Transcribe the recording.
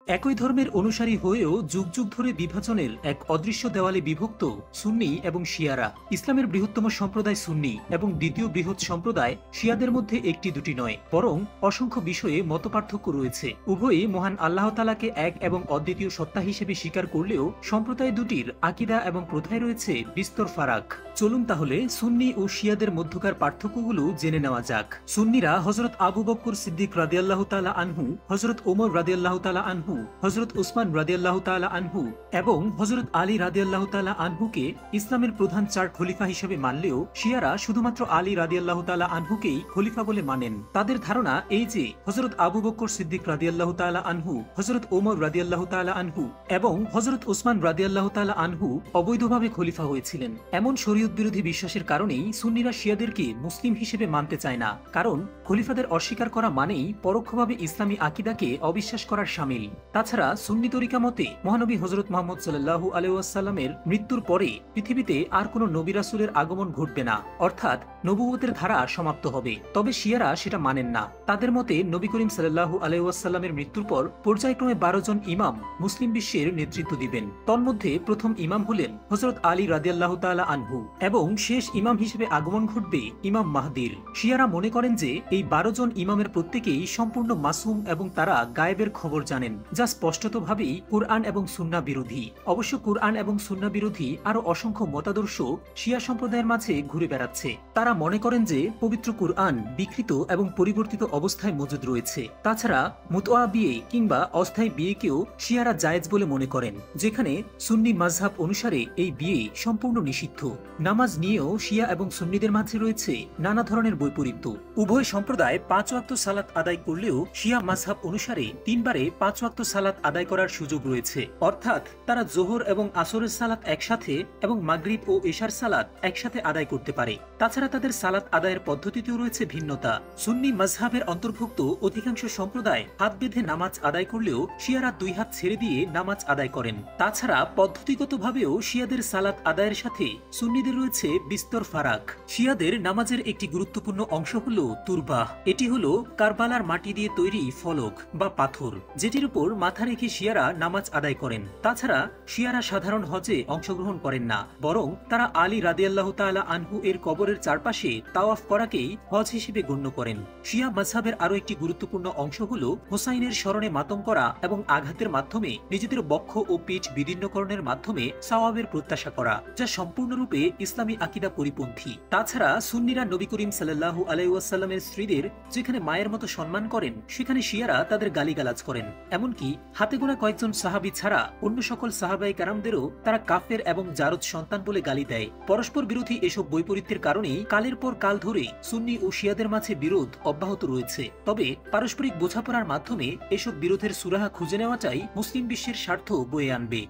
একই ধর্মের অনুসারী হয়েও যুগ যুগ ধরে বিভাজনের এক অদৃশ্য দেওয়ালে বিভক্ত সুন্নি এবং শিয়ারা। ইসলামের বৃহত্তম সম্প্রদায় সুন্নি এবং দ্বিতীয় বৃহৎ সম্প্রদায় শিয়াদের মধ্যে একটি দুটি নয়, বরং অসংখ্য বিষয়ে মতপার্থক্য রয়েছে। উভয়ই মহান আল্লাহ তাআলাকে এক এবং অদ্বিতীয় সত্তা হিসেবে স্বীকার করলেও সম্প্রদায় দুটির আকীদা এবং প্রথায় রয়েছে বিস্তর ফারাক। চলুন তাহলে সুন্নি ও শিয়াদের মধ্যকার পার্থক্যগুলো জেনে নেওয়া যাক। সুন্নিরা হযরত আবু বকর সিদ্দিক রাদিয়াল্লাহু তাআলা আনহু, হযরত ওমর রাদিয়াল্লাহু তাআলা আনহু, হযরত উসমান রাদিয়াল্লাহু তাআলা আনহু এবং হযরত আলী রাদিয়াল্লাহু তাআলা আনহুকে ইসলামের প্রধান চার খলিফা হিসেবে মানলেও শিয়ারা শুধুমাত্র আলী রাদিয়াল্লাহু তাআলা আনহুকেই খলিফা বলে মানেন। তাদের ধারণা এই যে হযরত আবু বকর সিদ্দিক রাদিয়াল্লাহু তাআলা আনহু, হযরত ওমর রাদিয়াল্লাহু তাআলা আনহু এবং হযরত উসমান রাদিয়াল্লাহু তাআলা আনহু অবৈধভাবে খলিফা হয়েছিলেন। এমন শরীয়ত বিরোধী বিশ্বাসের কারণেই সুন্নিরা শিয়াদেরকে মুসলিম হিসেবে মানতে চায় না, কারণ খলিফাদের অস্বীকার করা মানেই পরোক্ষভাবে ইসলামী আকীদাকে অবিশ্বাস করার শামিল। তাছাড়া সুন্নি তরিকা মতে মহানবী হযরত মুহাম্মদ সাল্লাল্লাহু আলাইহি ওয়াসাল্লামের মৃত্যুর পরে পৃথিবীতে আর কোনো নবী রাসূলের আগমন ঘটবে না, অর্থাৎ নবুয়তের ধারা সমাপ্ত হবে। তবে শিয়ারা সেটা মানেন না। তাদের মতে নবী করিম সাল্লাল্লাহু আলাইহি ওয়াসাল্লামের মৃত্যুর পর পর্যায়ক্রমে 12 জন ইমাম মুসলিম বিশ্বের নেতৃত্ব দিবেন। তন্মধ্যে প্রথম ইমাম হলেন হযরত আলী রাদিয়াল্লাহু তাআলা আনহু এবং শেষ ইমাম হিসেবে আগমন ঘটবে ইমাম মাহদির। শিয়ারা মনে করেন যে এই 12 জন ইমামের প্রত্যেকেই সম্পূর্ণ মাসুম এবং তারা গায়েবের খবর জানেন, যা স্পষ্টতভাবেই কুরআন এবং সুন্নাহ বিরোধী। অবশ্য কুরআন এবং সুন্নাহ বিরোধী আরো অসংখ্য মতাদর্শ শিয়া সম্প্রদায়ের মাঝে ঘুরে বেড়াচ্ছে। তারা মনে করেন যে পবিত্র কুরআন বিকৃত এবং পরিবর্তিত অবস্থায় মজুদ রয়েছে। তাছাড়া মুতওয়া বিয়ে কিংবা অস্থায়ী বিয়েকেও শিয়ারা জায়েজ বলে মনে করেন, যেখানে সুন্নি মাযহাব অনুসারে এই বিয়ে সম্পূর্ণ নিষিদ্ধ। নামাজ নিয়েও শিয়া এবং সুন্নিদের মাঝে রয়েছে নানা ধরনের বৈপরীত্য। উভয় সম্প্রদায় 5 ওয়াক্ত সালাত আদায় করলেও শিয়া মাযহাব অনুসারে 3 বারে 5 ওয়াক্ত সালাত আদায় করার সুযোগ রয়েছে, অর্থাৎ তারা জোহর এবং আসরের সালাত একসাথে এবং মাগরিব ও এশার সালাত একসাথে আদায় করতে পারে। তাছাড়া তাদের সালাত আদায়ের পদ্ধতিতেও রয়েছে ভিন্নতা। সুন্নি মাযহাবের অন্তর্ভুক্ত অধিকাংশ সম্প্রদায় হাত বেঁধে নামাজ আদায় করলেও শিয়ারা 2 হাত ছেড়ে দিয়ে নামাজ আদায় করেন। তাছাড়া পদ্ধতিগতভাবেও শিয়াদের সালাত আদায়ের সাথে সুন্নিদের রয়েছে বিস্তর ফারাক। শিয়াদের নামাজের একটি গুরুত্বপূর্ণ অংশ হলো তুরবাহ। এটি হলো কারবালার মাটি দিয়ে তৈরি ফলক বা পাথর, যেটির উপর মাথা রেখে শিয়ারা নামাজ আদায় করেন। তাছাড়া শিয়ারা সাধারণ হজে অংশগ্রহণ করেন না, বরং তারা আলী রাদিয়াল্লাহু তাআলা আনহু এর কবরের চারপাশে তাওয়াফ করাকেই হজ হিসেবে গণ্য করেন। শিয়া মাযহাবের আরো একটি গুরুত্বপূর্ণ অংশ হলো হোসাইনের স্মরণে মাতম করা এবং আঘাতের মাধ্যমে নিজেদের বক্ষ ও পিঠ বিদীর্ণকরণের মাধ্যমে সওয়াবের প্রত্যাশা করা, যা সম্পূর্ণরূপে ইসলামী আকীদা পরিপন্থী। তাছাড়া সুন্নিরা নবী করিম সাল্লাল্লাহু আলাইহি ওয়াসাল্লামের স্ত্রীদের যেখানে মায়ের মতো সম্মান করেন, সেখানে শিয়ারা তাদের গালিগালাজ করেন। এমনকি হাতে গোনা কয়েকজন সাহাবী ছাড়া অন্য সকল সাহাবায়ে কেরামদেরও তারা কাফের এবং জারদ সন্তান বলে গালি দেয়। পরস্পর বিরোধী এসব বৈপরীত্যের কারণেই কালের পর কাল ধরে সুন্নি ও শিয়াদের মাঝে বিরোধ অব্যাহত রয়েছে। তবে পারস্পরিক বোঝাপড়ার মাধ্যমে এসব বিরোধের সুরাহা খুঁজে নেওয়াটাই মুসলিম বিশ্বের স্বার্থ বয়ে আনবে।